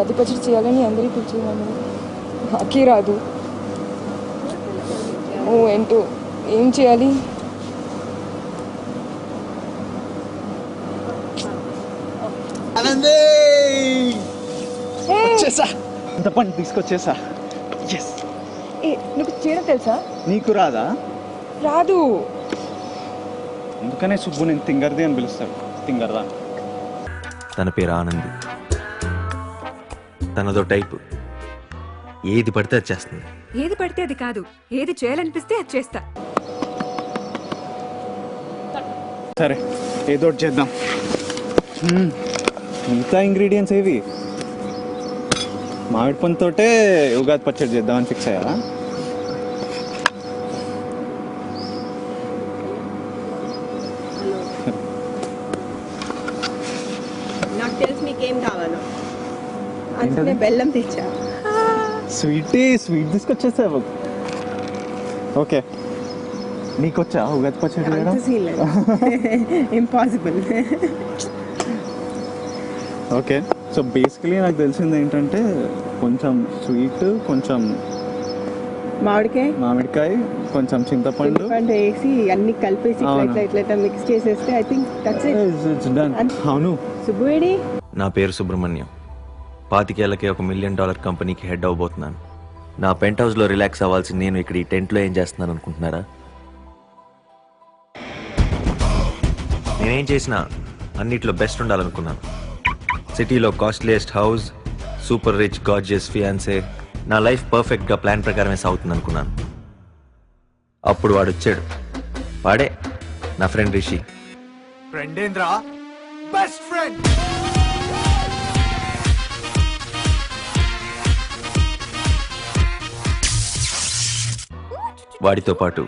ఉగాది పచ్చడి చేయాలని అందరికీ కూర్చున్నాను, నాకే రాదు. ఓ ఏంటో ఏం చేయాలి? వచ్చేసా, ఇంత పని తీసుకొచ్చేసా. నీకు చేయడం తెలుసా? నీకు రాదా? రాదు. అందుకనే సుబ్బు నేను తింగర్ది అని పిలుస్తాడు. తింగర్దా. తన పేరు ఆనంది. తనదో టైపు. ఏది పడితే అది చేస్తుంది. ఏది పడితే అది కాదు, ఏది చేయాలనిపిస్తే అది చేస్తా. సరే ఏదో ఒకటి చేద్దాం. మిగతా ఇంగ్రీడియంట్స్ ఏవి? మామిడి పండుతోటే ఉగాది పచ్చడి చేద్దామని ఫిక్స్ అయ్యా. నాకు తెలుసు మీకేం కావాలో. అందుకే బెల్లం తెచ్చా. స్వీట్ తీసుకొచ్చేసా. ఓకే, నీకొచ్చా ఉగాది పచ్చడి చేయడం? ఇంపాసిబుల్. ఓకే, సో బేసికలీ నాకు తెలిసింది ఏంటంటే కొంచెం స్వీట్, కొంచెం మామిడికాయ, కొంచెం చింతపండు వేసి అన్ని కలిపేసి ఇట్లా మిక్స్ చేసేస్తే ఐ థింక్ దట్స్ ఇట్. అవును. సుబ్బువేడి. నా పేరు సుబ్రహ్మణ్యం. 25 ఏళ్ళకే $1 మిలియన్ కంపెనీకి హెడ్ అవ్వబోతున్నాను. నా పెంట్ హౌస్లో రిలాక్స్ అవ్వాల్సి నేను ఇక్కడ ఈ టెంట్లో ఏం చేస్తున్నాను అనుకుంటున్నారా? నేనేం చేసినా అన్నిట్లో బెస్ట్ ఉండాలనుకున్నాను. సిటీలో costliest house, super rich gorgeous fiancee, నా లైఫ్ పర్ఫెక్ట్గా ప్లాన్ ప్రకారమే సాగుతుంది అనుకున్నాను. అప్పుడు వాడు వచ్చాడు. వాడే నా ఫ్రెండ్ రిషి. ఫ్రెండ్ ఏంద్రా? Best friend. వాడితో పాటు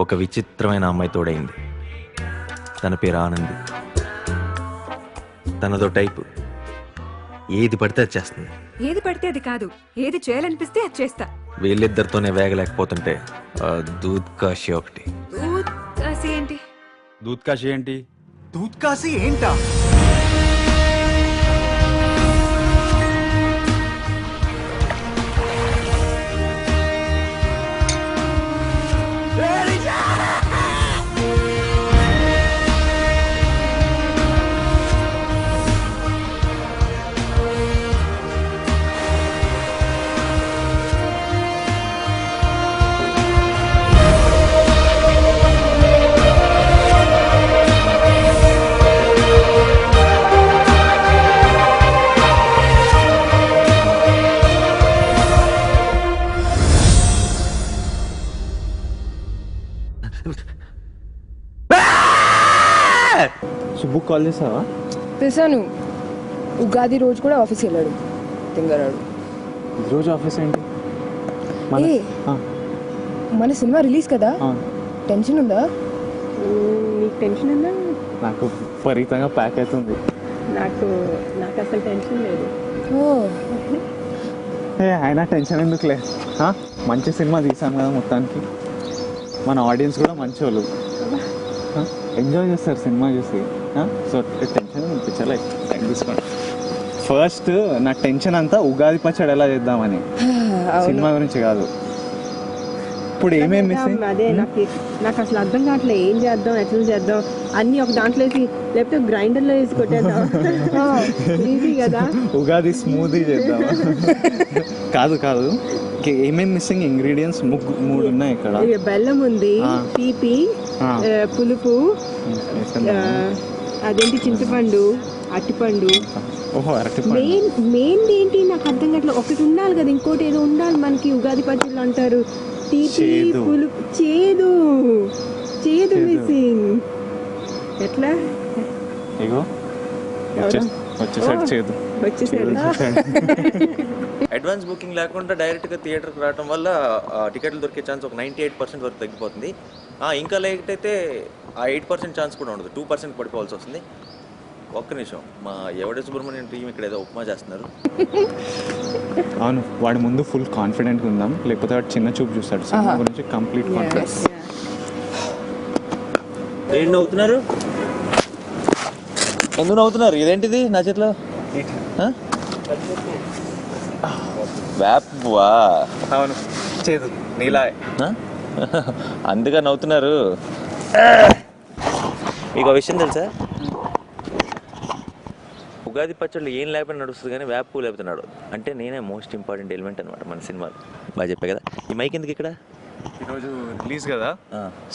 ఒక విచిత్రమైన అమ్మాయి తోడైంది. తన పేరు ఆనంది. తనదో టైపు. ఏది పడితే అది చేస్తుంది. ఏది పడితే అది కాదు, ఏది చేయాలనిపిస్తే అది చేస్తా. వీళ్ళిద్దరితోనే వేగలేకపోతుంటే దూద్ కాశీ ఒకటి. దూద్ కాశీ ఏంటి? దూద్ కాశీ ఏంటి? దూద్ కాశీ ఏంటా? సుబ్బు కాల్ చేసావా? చేశాను. ఉగాది రోజు కూడా ఆఫీస్కి వెళ్ళాడు తింగరాడు. ఈరోజు ఆఫీస్ ఏంటి? మన సినిమా రిలీజ్ కదా, టెన్షన్ ఉందా? నీకు టెన్షన్ ఉందా? నాకు విపరీతంగా ప్యాక్ అవుతుంది. నాకు అసలు టెన్షన్ లేదు. అయినా టెన్షన్ ఎందుకులే. మంచి సినిమా తీసాను కదా మొత్తానికి. మన ఆడియన్స్ కూడా మంచి వాళ్ళు, ఎంజాయ్ చేస్తారు సినిమా చూసి. సో టెన్షన్ అనిపించాలి. టైం తీసుకోండి. ఫస్ట్ నా టెన్షన్ అంతా ఉగాది పచ్చడి ఎలా చేద్దామని, సినిమా గురించి కాదు. ఇప్పుడు ఏమేమి మిస్సింగ్? అదే నాకు అసలు అర్థం కావట్లేదు. ఏం చేద్దాం, ఎట్లా చేద్దాం అన్ని ఒక దాంట్లో వేసి, లేకపోతే గ్రైండర్లో వేసి కొట్టేద్దాం. ఈజీ కదా. ఉగాది స్మూదీ చేద్దాం. కాదు, ఏమేమి మిస్సింగ్ ఇంగ్రీడియంట్స్? 3 ఉన్నాయి ఇక్కడ. బెల్లం ఉంది, తీపి, పులుపు, అదేంటి చింతపండు, అరటిపండు. మెయిన్ ఏంటి నాకు అర్థం కావట్లేదు. ఒకటి ఉండాలి కదా, ఇంకోటి ఏదో ఉండాలి మనకి. ఉగాది పచ్చళ్ళు అంటారు తీపి, పులుపు, చేదు మిస్సింగ్. ఎట్లా? వచ్చేసాడు. అడ్వాన్స్ బుకింగ్ లేకుండా డైరెక్ట్గా థియేటర్కి రావడం వల్ల టికెట్లు దొరికే ఛాన్స్ ఒక 98% వరకు తగ్గిపోతుంది. ఇంకా లేట్ అయితే ఆ 8% ఛాన్స్ కూడా ఉండదు, 2% పడిపోవాల్సి వస్తుంది. ఒక్క నిమిషం, మా ఎవడే సుబ్రహ్మణ్యం టీం ఇక్కడ ఏదో ఉప్మా చేస్తున్నారు. అవును, వాడి ముందు ఫుల్ కాన్ఫిడెంట్గా ఉందాం, లేకపోతే వాడు చిన్న చూపు చూస్తాడు. సినిమా గురించి కంప్లీట్ కాన్ఫిడెన్స్. ఏం నవ్వుతున్నారు? ఎందుకు నవ్వుతున్నారు? ఇదేంటిది నా చేతిలో? వేపవా? అవును, చేదు నీలా. అందుగా నవ్వుతున్నారు. మీకు ఒక విషయం తెలుసా? ఉగాది పచ్చళ్ళు ఏం లేకపోయినా నడుస్తుంది కానీ వేప పువ్వు లేకపోతే నడవదు. అంటే నేనే మోస్ట్ ఇంపార్టెంట్ ఎలిమెంట్ అనమాట మన సినిమాలో. బాగా చెప్పా కదా. ఈ మైక్ ఎందుకు ఇక్కడ? ఈరోజు రిలీజ్ కదా,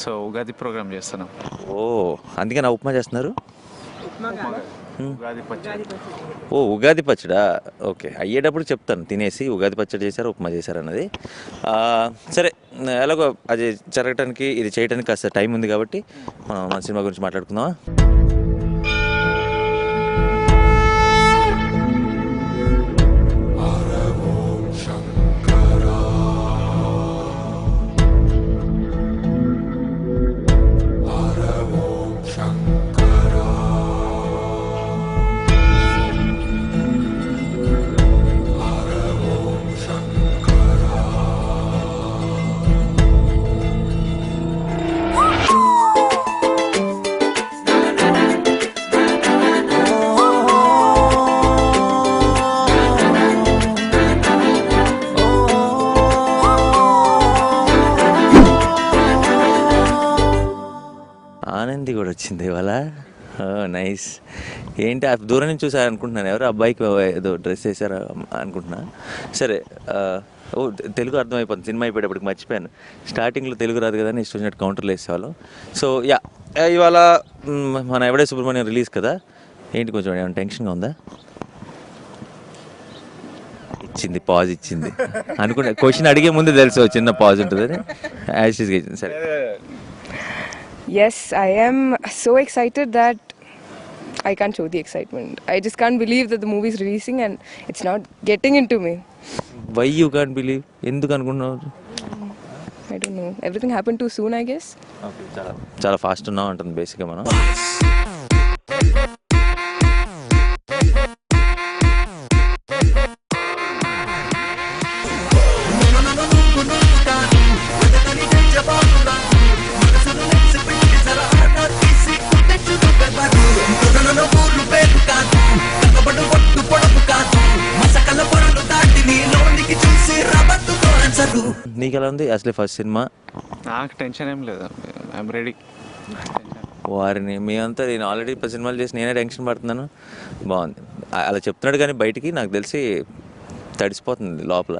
సో ఉగాది ప్రోగ్రామ్ చేస్తున్నాం. ఓ, అందుకే నా ఉప్మా చేస్తున్నారు. ఉగాది పచ్చడి. ఓ, ఉగాది పచ్చడా? ఓకే, అయ్యేటప్పుడు చెప్తాను తినేసి ఉగాది పచ్చడి చేశారు ఉప్మా చేశారు అన్నది. సరే, ఎలాగో అది జరగటానికి ఇది చేయడానికి కాస్త టైం ఉంది కాబట్టి మనం మన సినిమా గురించి మాట్లాడుకుందామా? ఆనంది కూడా వచ్చింది ఇవాళ. నైస్. ఏంటి ఆ దూరం నుంచి చూసారు అనుకుంటున్నాను, ఎవరు అబ్బాయికి ఏదో డ్రెస్ వేసారా అనుకుంటున్నా. సరే, ఓ తెలుగు అర్థమైపోతుంది. సినిమా అయిపోయేటప్పటికి మర్చిపోయాను. స్టార్టింగ్లో తెలుగు రాదు కదా అని ఇష్టం వచ్చినట్టు కౌంటర్లు వేసేవాళ్ళం. సో యా, ఇవాళ మన ఎవడే సుబ్రహ్మణ్యం రిలీజ్ కదా. ఏంటి కొంచెం ఏమైనా టెన్షన్గా ఉందా? ఇచ్చింది, పాజ్ ఇచ్చింది అనుకుంటా. క్వశ్చన్ అడిగే ముందు తెలుసు చిన్న పాజ్ ఉంటుందని. యాషిస్గా ఇచ్చింది. సరే. Yes, I am so excited that I can't show the excitement. I just can't believe that the movie is releasing and it's not getting into me. Why you can't believe? ఎందుకు అనుకుంటున్నావు? I don't know. Everything happened too soon, I guess. చాలా fast ఉన్నావు అంటుంది బేసిక్గా మనం. నీకు ఎలా ఉంది అసలే ఫస్ట్ సినిమా? నాకు టెన్షన్ ఏం లేదు, ఐఎమ్ రెడీ. వారిని మేమంతా నేను ఆల్రెడీ 10 సినిమాలు చేసి నేనే టెన్షన్ పడుతున్నాను. బాగుంది అలా చెప్తున్నాడు కానీ బయటికి నాకు తెలిసి తడిసిపోతుంది లోపల.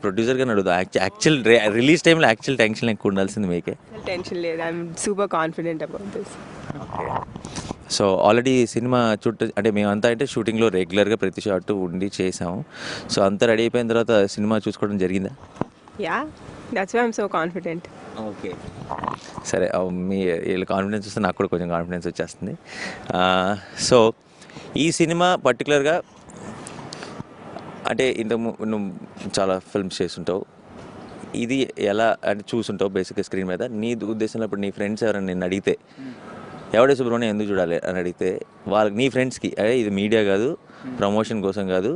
ప్రొడ్యూసర్ గా నడుదా? యాక్చువల్ రిలీజ్ టైంలో యాక్చువల్ టెన్షన్ ఎక్కువ ఉండాల్సింది మీకే. టెన్షన్ లేదు, I'm super confident about this. So already cinema చుట్టూ అంటే మేమంతా అంటే షూటింగ్లో రెగ్యులర్గా ప్రతి షాట్ ఉండి చేసాము. సో అంతా రెడీ అయిపోయిన తర్వాత సినిమా చూసుకోవడం జరిగిందా? Yeah, that's why I'm so confident. Okay, సరే. మీ వీళ్ళ కాన్ఫిడెన్స్ వస్తే నాకు కూడా కొంచెం కాన్ఫిడెన్స్ వచ్చేస్తుంది. సో ఈ సినిమా పర్టికులర్గా అంటే నువ్వు చాలా ఫిల్మ్స్ చేస్తుంటావు, ఇది ఎలా అంటే చూసుంటావు బేసిక్గా స్క్రీన్ మీద. నీ ఉద్దేశంలో ఇప్పుడు నీ ఫ్రెండ్స్ ఎవరైనా నిన్ను అడిగితే ఎవడే సుబ్రహ్మణ్యం ఎందుకు చూడాలి అని అడిగితే వాళ్ళకి నీ ఫ్రెండ్స్కి అదే ఇది మీడియా కాదు, ప్రమోషన్ కోసం కాదు,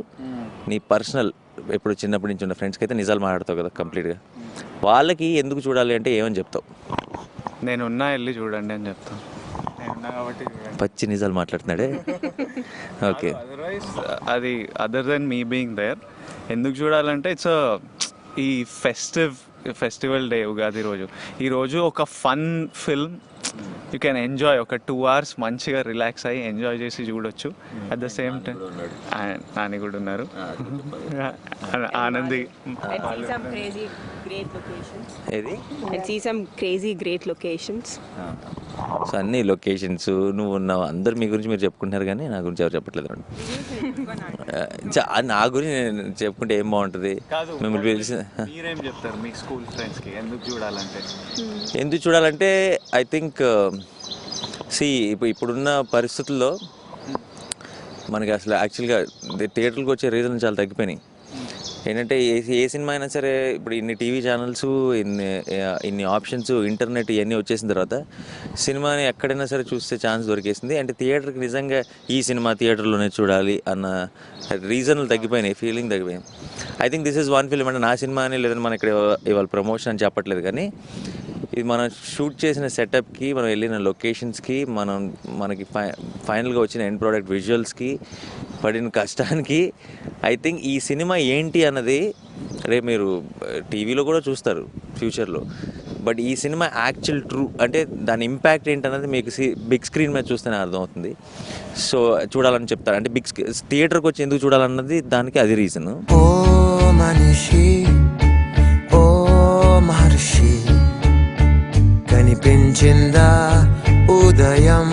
నీ పర్సనల్ ఇప్పుడు చిన్నప్పటి నుంచి ఉన్న ఫ్రెండ్స్కి అయితే నిజాలు మాట్లాడతావు కదా కంప్లీట్గా, వాళ్ళకి ఎందుకు చూడాలి అంటే ఏమని చెప్తావు? నేనున్నా వెళ్ళి చూడండి అని చెప్తాను. నేనున్నా కాబట్టి పచ్చి నిజాలు మాట్లాడుతున్నాడే. ఓకే, అదర్వైజ్ అది other than me being there ఎందుకు చూడాలంటే ఇట్స్ ఈ ఫెస్టివల్ డే ఉగాది రోజు, ఈరోజు ఒక fun film you can enjoy. ఒక 2 hours మంచిగా రిలాక్స్ అయ్యి ఎంజాయ్ చేసి చూడొచ్చు. At the same time Nani కూడా ఉన్నారు, ఆనంది. ఏది గ్రేట్ లొకేషన్స్. సో అన్ని లొకేషన్స్ నువ్వు ఉన్నావు, అందరు మీ గురించి మీరు చెప్పుకుంటున్నారు కానీ నా గురించి ఎవరు చెప్పట్లేదు. నా గురించి నేను చెప్పుకుంటే ఏం బాగుంటుంది? మిమ్మల్ని పిలిచి మీరేం చెప్తారు మీ స్కూల్ ఫ్రెండ్స్కి ఎందుకు చూడాలంటే ఐ థింక్ ఇప్పుడున్న పరిస్థితుల్లో మనకి అసలు యాక్చువల్గా థియేటర్కి వచ్చే రీజన్ చాలా తగ్గిపోయినాయి. ఏంటంటే ఏ సినిమా అయినా సరే ఇప్పుడు ఇన్ని టీవీ ఛానల్స్, ఇన్ని ఆప్షన్స్, ఇంటర్నెట్ ఇవన్నీ వచ్చేసిన తర్వాత సినిమాని ఎక్కడైనా సరే చూస్తే ఛాన్స్ దొరికేసింది. అంటే థియేటర్కి నిజంగా ఈ సినిమా థియేటర్లోనే చూడాలి అన్న రీజన్లు తగ్గిపోయినాయి, ఫీలింగ్ తగ్గిపోయింది. I think this is one film. అంటే నా సినిమా అని లేదని మనం ఇక్కడ ఇవాళ ప్రమోషన్ అని చెప్పట్లేదు, కానీ ఇది మనం షూట్ చేసిన సెటప్కి, మనం వెళ్ళిన లొకేషన్స్కి, మనకి ఫైనల్గా వచ్చిన ఎండ్ ప్రోడక్ట్ విజువల్స్కి పడిన కష్టానికి ఐ థింక్ ఈ సినిమా ఏంటి అన్నది రేపు మీరు టీవీలో కూడా చూస్తారు ఫ్యూచర్లో. బట్ ఈ సినిమా యాక్చువల్ ట్రూ అంటే దాని ఇంపాక్ట్ ఏంటన్నది మీకు బిగ్ స్క్రీన్ మీద చూస్తేనే అర్థమవుతుంది. సో చూడాలని చెప్తారు. అంటే థియేటర్కి వచ్చి ఎందుకు చూడాలన్నది దానికి అది రీజన్. ఓ మనిషి ఓ మహర్షి కనిపించిందా ఉదయం,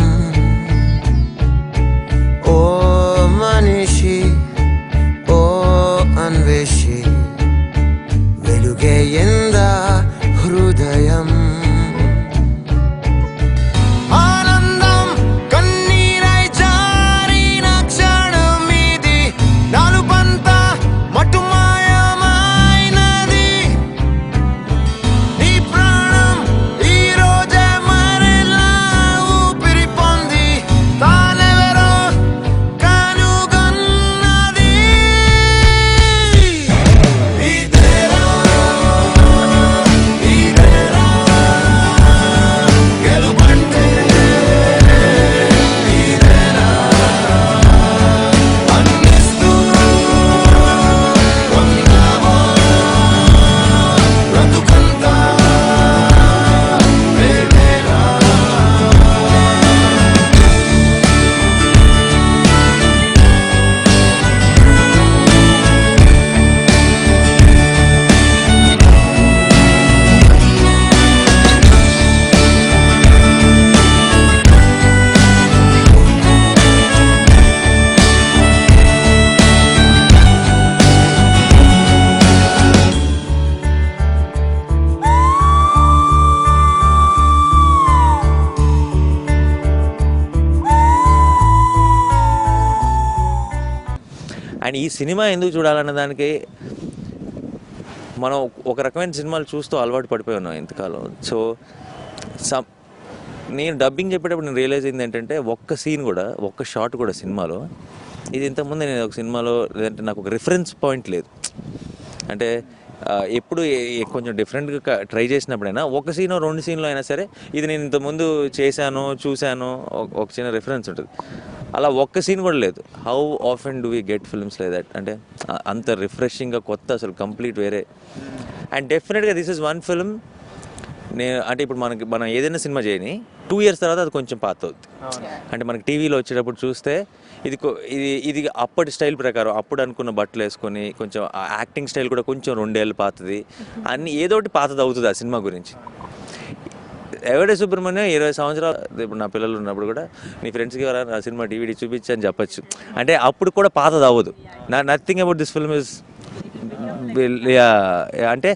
ఓ మనిషి ఓ అన్వేషి వెలుగేయిందా హృదయం. ఆనందం కన్నీరై జారిన క్షణం ఇది, నాలుపంతా మటుమాయమైనది. నీ ప్రాణం ఈ రోజే మరిలా ఊపిరి పొంది తానెవరో కనుగొన్నది. ఇదేరా ఇదేరా గెలుపంటే, ఇదేరా అందిస్తూ ఉన్నావో బ్రతుకంతా వేరేరా. అండ్ ఈ సినిమా ఎందుకు చూడాలన్న దానికి మనం ఒక రకమైన సినిమాలు చూస్తూ అలవాటు పడిపోయి ఉన్నాం ఇంతకాలం. సో నేను డబ్బింగ్ చెప్పేటప్పుడు నేను రియలైజ్ అయింది ఏంటంటే ఒక్క సీన్ కూడా, ఒక్క షాట్ కూడా సినిమాలో, ఇది ఇంతకుముందు నేను ఒక సినిమాలో లేదంటే నాకు ఒక రిఫరెన్స్ పాయింట్ లేదు. అంటే ఎప్పుడు కొంచెం డిఫరెంట్గా ట్రై చేసినప్పుడైనా ఒక సీన్ 2 సీన్లో అయినా సరే ఇది నేను ఇంతకుముందు చేశాను, చూశాను, ఒక చిన్న రిఫరెన్స్ ఉంటుంది. అలా ఒక్క సీన్ కూడా లేదు. How often do we get films like that? అంటే అంత రిఫ్రెషింగ్గా కొత్త, అసలు కంప్లీట్ వేరే. అండ్ డెఫినెట్గా దిస్ ఇస్ వన్ ఫిల్మ్. అంటే ఇప్పుడు మనం ఏదైనా సినిమా చేయని 2 years తర్వాత అది కొంచెం పాత అవుతుంది. అంటే మనకి టీవీలో వచ్చేటప్పుడు చూస్తే ఇది అప్పటి స్టైల్ ప్రకారం అప్పుడు అనుకున్న బట్టలు వేసుకొని కొంచెం యాక్టింగ్ స్టైల్ కూడా కొంచెం 2 ఏళ్ళు పాతది, అన్ని ఏదో ఒకటి పాతది అవుతుంది ఆ సినిమా గురించి. ఎవడే సుబ్రహ్మణ్యం 20 సంవత్సరాలు, ఇప్పుడు నా పిల్లలు ఉన్నప్పుడు కూడా నీ ఫ్రెండ్స్కి ఎవరైనా ఆ సినిమా DVD చూపించి అని చెప్పచ్చు. అంటే అప్పుడు కూడా పాతది అవ్వదు. Nothing about this film is అంటే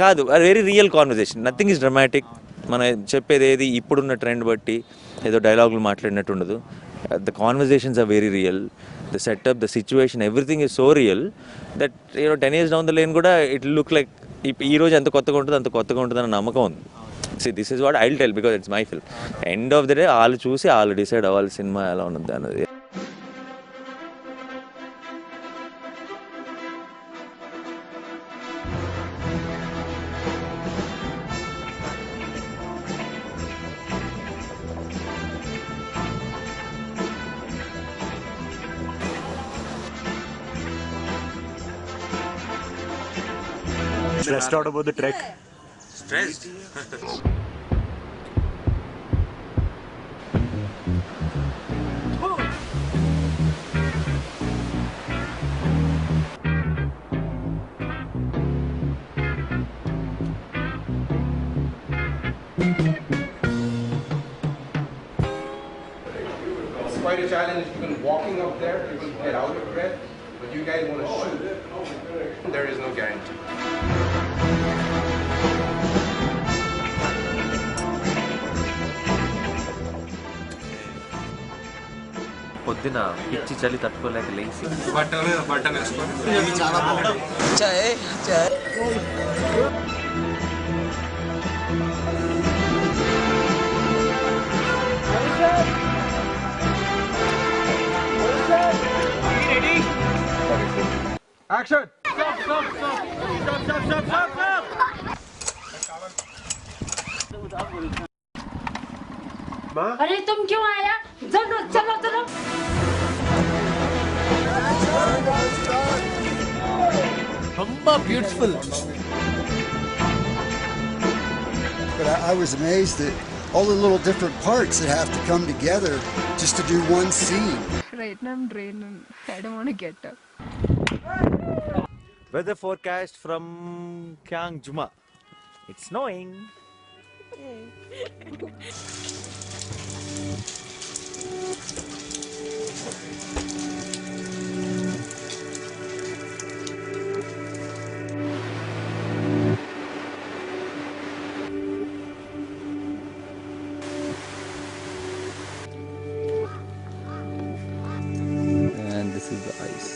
కాదు, very real conversation. Nothing is dramatic. మనం చెప్పేది ఏది ఇప్పుడున్న ట్రెండ్ బట్టి ఏదో డైలాగులు మాట్లాడినట్టు ఉండదు. the conversations are very real, the setup, the situation, everything is so real that 10 years down the lane kuda it will look like ee roju anta kottaga untadana namakam undi. See, this is what I'll tell because it's my film. End of the day all చూసి all decide అవ్వాలి cinema ఎలా ఉన్నది అన్నది. Stressed out about the trek? Stressed? It's quite a challenge. Even walking up there, people get out of breath. But you guys want to shoot. There is no guarantee. పొద్దున పిచ్చి చలి తట్టుకోలేక లేచి button వేసుకొని చాలా బాగుంది. Action! अरे तुम क्यों आया? चलो चलो चलो. Beautiful. But I was amazed at all the little different parts that have to come together just to do one scene. Right now I'm drained. I don't want to get up. weather forecast from Kyang Juma. It's snowing. And this is the ice.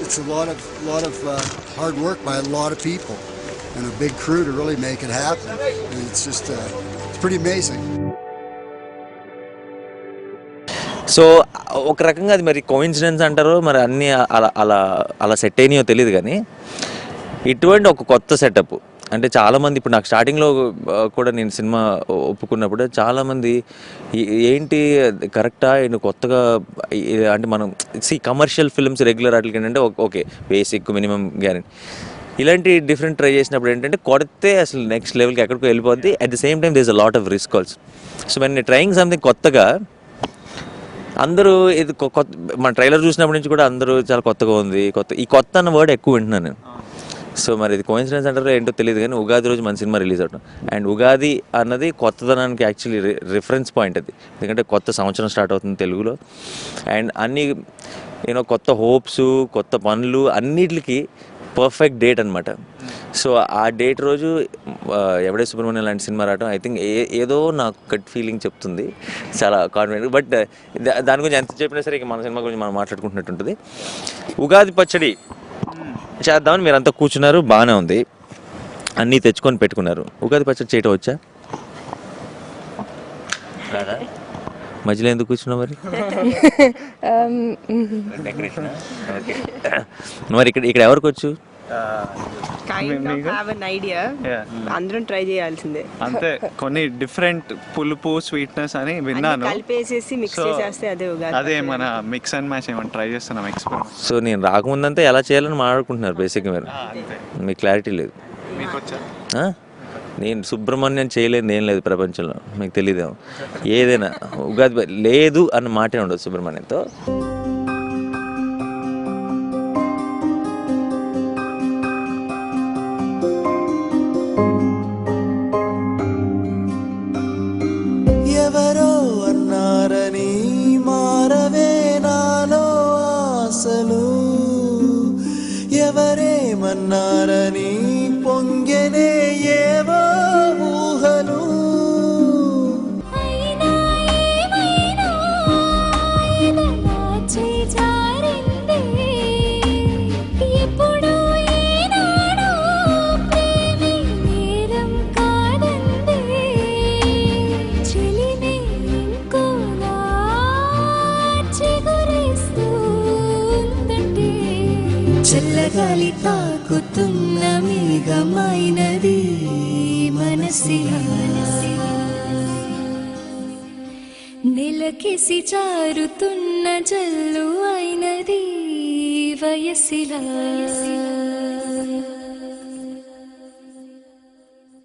It's a lot of hard work by a lot of people and a big crew to really make it happen. And it's just it's pretty amazing. So ఒక రకంగా అది మరి coincidence అంటారో మరి అన్నీ అలా అలా అలా సెట్ అయినాయో తెలియదు కానీ ఇటువంటి ఒక కొత్త సెటప్ అంటే చాలామంది ఇప్పుడు నాకు స్టార్టింగ్లో కూడా నేను సినిమా ఒప్పుకున్నప్పుడు చాలామంది ఏంటి కరెక్టా నేను కొత్తగా అంటే మనం కమర్షియల్ ఫిల్మ్స్ రెగ్యులర్ వాటికి ఏంటంటే ఓకే బేసిక్ మినిమం గ్యారెంటీ ఇలాంటి డిఫరెంట్ ట్రై చేసినప్పుడు ఏంటంటే కొడితే అసలు నెక్స్ట్ లెవెల్కి ఎక్కడికో వెళ్ళిపోద్ది at the same time there is a lot of risk also. So when trying something కొత్తగా అందరూ ఇది కొత్త మన ట్రైలర్ చూసినప్పటి నుంచి కూడా అందరూ చాలా కొత్తగా ఉంది ఈ కొత్త అన్న వర్డ్ ఎక్కువ వింటున్నాను నేను. సో మరి ఇది కోఇన్సిడెన్స్ అంటారో ఏంటో తెలియదు కానీ ఉగాది రోజు మన సినిమా రిలీజ్ అవడం అండ్ ఉగాది అన్నది కొత్తదనానికి యాక్చువల్లీ రిఫరెన్స్ పాయింట్ అది. ఎందుకంటే కొత్త సంవత్సరం స్టార్ట్ అవుతుంది తెలుగులో అండ్ అన్ని కొత్త హోప్స్ కొత్త పనులు అన్నిటికి పర్ఫెక్ట్ డేట్ అనమాట. సో ఆ డేట్ రోజు ఎవడే సుబ్రహ్మణ్యం లాంటి సినిమా రావడం ఐ థింక్ ఏదో నాకు గట్ ఫీలింగ్ చెప్తుంది చాలా కాన్ఫిడెంట్. బట్ దాని గురించి ఎంత చెప్పినా సరే మన సినిమా గురించి మనం మాట్లాడుకుంటున్నట్టు ఉంటుంది. ఉగాది పచ్చడి చేద్దామని మీరంతా కూర్చున్నారు, బాగానే ఉంది, అన్నీ తెచ్చుకొని పెట్టుకున్నారు. ఉగాది పచ్చడి చేయటం వచ్చా కాదా? మధ్యలో ఎందుకు కూర్చున్నావు మరి? Decoration okay. మరి ఇక్కడ ఎవరికి వచ్చు? అందరం ట్రై చేయాల్సిందే అంతే. కొన్ని డిఫరెంట్ పులుపు స్వీట్నెస్ అని విన్నాను, కలిపేసేసి మిక్స్ చేసేస్తే అదే మన మిక్స్ అండ్ మ్యాచ్ ఏమైనా ట్రై చేస్తున్నాం ఎక్స్పెరిమెంట్. సో నేను రాకముందంతా ఎలా చేయాలని మాట్లాడుకుంటున్నారు బేసిక్గా మీరు, మీకు క్లారిటీ లేదు. నేను సుబ్రహ్మణ్యం చేయలేదు ఏం లేదు ప్రపంచంలో, మీకు తెలియదేమో. ఏదైనా ఉగాది లేదు అన్న మాటే ఉండదు సుబ్రహ్మణ్యంతో. చల్లగాలి తాకుతున్న మేఘమైనది మనసిలా నెలకేసి జారుతున్న జల్లు అయినది వయసిలా.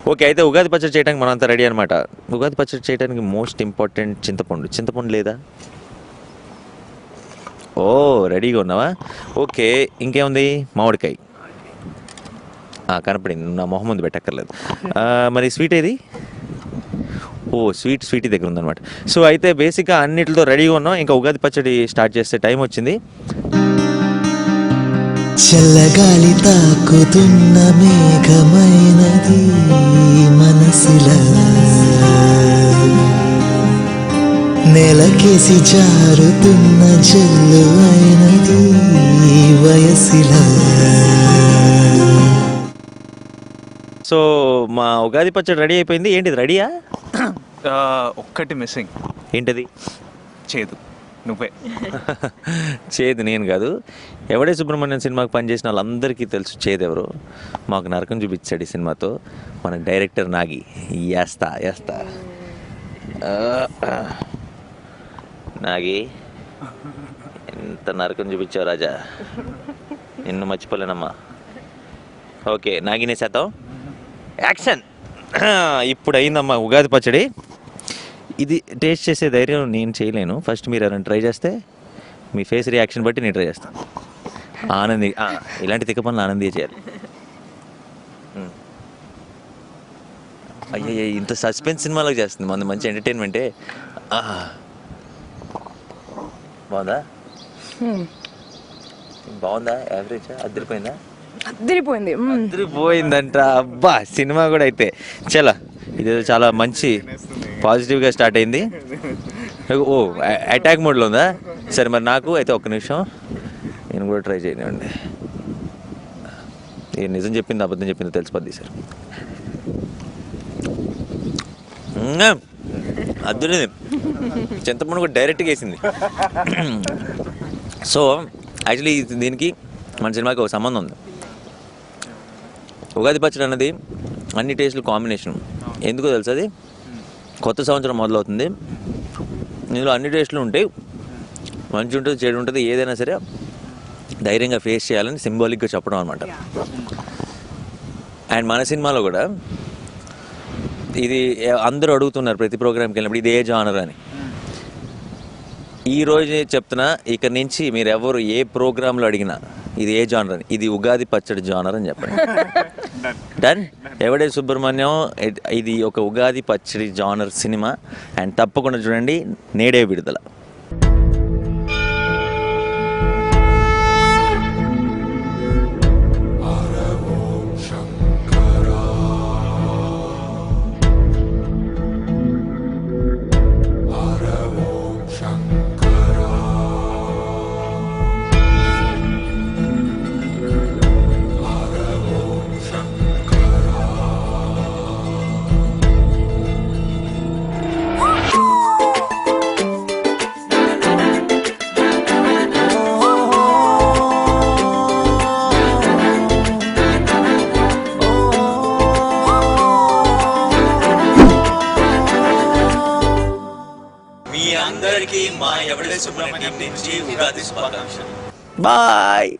ఓకే, అయితే ఉగాది పచ్చడి చేయడానికి మనంతా రెడీ అనమాట. ఉగాది పచ్చడి చేయడానికి మోస్ట్ ఇంపార్టెంట్ చింతపండు లేదా? ఓ, రెడీగా ఉన్నావా? ఓకే, ఇంకేముంది? మామిడికాయ కనపడింది, నా మొహం ముందు పెట్టక్కర్లేదు. మరి స్వీట్ ఏది? ఓ, స్వీట్ దగ్గర ఉందన్నమాట. సో అయితే బేసిక్గా అన్నిటితో రెడీగా ఉన్నాం. ఇంకా ఉగాది పచ్చడి స్టార్ట్ చేసే టైం వచ్చింది. చల్లగాలి తాకుతున్న మేఘమైనది మనసిలా నెలకేసి జారుతున్న జల్లు అయినది వయసిలా. సో మా ఉగాది పచ్చడి రెడీ అయిపోయింది. ఏంటిది రెడీయా? ఒక్కటి మిస్సింగ్. ఏంటది? చేదు నువ్వే. చేదు నేను కాదు. ఎవడే సుబ్రహ్మణ్యం సినిమాకి పనిచేసిన వాళ్ళందరికీ తెలుసు చేదు ఎవరు. మాకు నరకం చూపించాడు ఈ సినిమాతో మన డైరెక్టర్ నాగి. వేస్తా నాగి, ఎంత నరకం చూపించావు రాజా, నిన్ను మర్చిపోలేనమ్మా. ఓకే, నాగినే చేద్దాం, యాక్షన్. ఇప్పుడు అయిందమ్మా ఉగాది పచ్చడి. ఇది టేస్ట్ చేసే ధైర్యం నేను చేయలేను. ఫస్ట్ మీరు ఎవరైనా ట్రై చేస్తే మీ ఫేస్ రియాక్షన్ బట్టి నేను ట్రై చేస్తాను. ఆనంది, ఇలాంటి తిక్క పనులు ఆనందియే చేయాలి. అయ్యయ్య, ఇంత సస్పెన్స్ సినిమాలో చేస్తుంది మన మంచి ఎంటర్టైన్మెంటే. బాగుందా? బాగుందా? యావరేజ్? అదిరిపోయిందా? అదిరిపోయిందంట. అబ్బా, సినిమా కూడా అయితే చలో, ఇదేదో చాలా మంచి పాజిటివ్గా స్టార్ట్ అయింది. ఓ, అటాక్ మోడ్లో ఉందా? సరే, మరి నాకు అయితే ఒక్క నిమిషం నేను కూడా ట్రై చేయనివ్వండి. నేను నిజం చెప్పింది అబద్ధం చెప్పిందో తెలిసిపోద్ది సార్. అద్దులేదు, చింతపండు కూడా డైరెక్ట్గా వేసింది. సో యాక్చువల్లీ దీనికి మన సినిమాకి ఒక సంబంధం ఉంది. ఉగాది పచ్చడి అన్నది అన్ని టేస్టులు కాంబినేషన్. ఎందుకో తెలుసు, అది కొత్త సంవత్సరం మొదలవుతుంది. ఇందులో అన్ని టేస్టులు ఉంటాయి. మంచి ఉంటుంది, చెడు ఉంటుంది, ఏదైనా సరే ధైర్యంగా ఫేస్ చేయాలని సింబాలిక్గా చెప్పడం అనమాట. అండ్ మన సినిమాలో కూడా ఇది అందరూ అడుగుతున్నారు ప్రతి ప్రోగ్రామ్కి వెళ్ళినప్పుడు, ఇది ఏ జానర్ అని. ఈరోజు చెప్తున్నా, ఇక నుంచి మీరు ఎవరు ఏ ప్రోగ్రాంలో అడిగినా ఇది ఏ జానర్ అని, ఇది ఉగాది పచ్చడి జానర్ అని చెప్పండి. డన్. ఎవడే సుబ్రహ్మణ్యం, ఇది ఒక ఉగాది పచ్చడి జానర్ సినిమా. అండ్ తప్పకుండా చూడండి, నేడే విడుదల. అందరికీ మా ఎవడే సుబ్రహ్మణ్యం నుంచి ఉగాది శుభాకాంక్షలు. బాయ్.